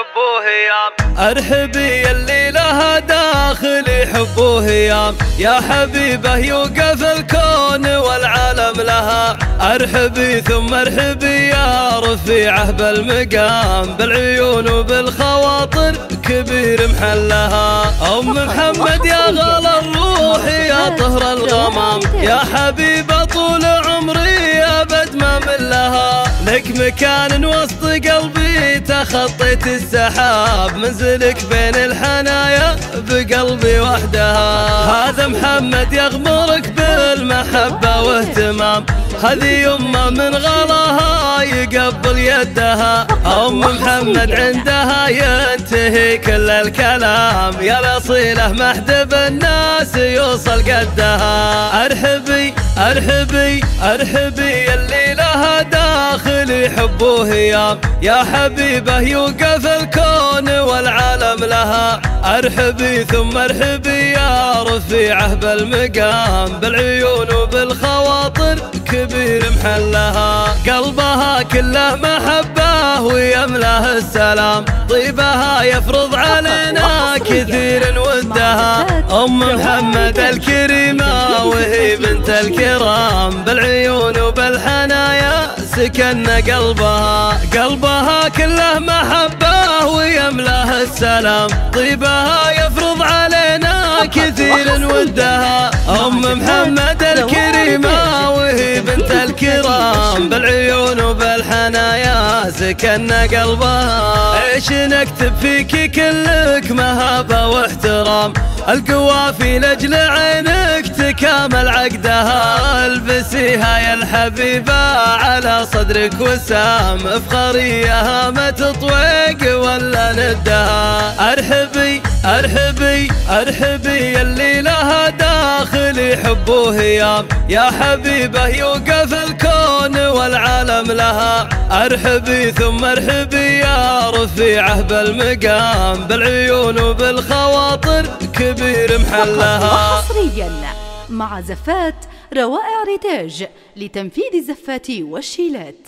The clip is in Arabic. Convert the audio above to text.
يحبوه يام. ارحبي اللي لها داخل يحبوه يام، يا حبيبه يوقف الكون والعالم لها. ارحبي ثم ارحبي يا رفيعه بالمقام، بالعيون وبالخواطر كبير محلها. ام محمد يا غلا الروح يا طهر الغمام، يا حبيبه طول عمري ابد ما ملها. لك مكان وسط قلبي تخطيت السحاب، منزلك بين الحنايا بقلبي وحدها. هذا محمد يغمرك بالمحبة واهتمام، هذه يمه من غلاها يقبل يدها. ام محمد عندها ينتهي كل الكلام، يا الاصيله محدب الناس يوصل قدها. ارحبي ارحبي ارحبي اللي لها داخل يحبوه يام، يا حبيبه يوقف الكون والعالم لها. ارحبي ثم ارحبي يا رفيعه بالمقام، بالعيون وبالخواطر كبير محلها. قلبها كله محبه ويملاه السلام، طيبها يفرض علينا كثير ودها. ام محمد الكريمه وهي بنت الكرام، بالعيون وبالحنايا سكن قلبها. قلبها كله محبه ويملاه السلام، طيبها يفرض علينا كثير ودها. ام محمد الكريمه وهي بنت الكرام، بالعيون وبالحنايا سكن قلبها. ايش نكتب فيك كلك مهابه واحترام، القوافي لاجل عينك تكامل عقدها. البسيها يا الحبيبه على صدرك وسام، افخريها ما تطويق ولا ندها. ارحبي ارحبي ارحبي اللي لها داخل يحبوه يام، يا حبيبه يوقف الكون والعالم لها. ارحبي ثم ارحبي يا رفيعه بالمقام، بالعيون وبالخواطر كبير محلها. حصريا مع زفات روائع ريتاج لتنفيذ الزفات والشيلات.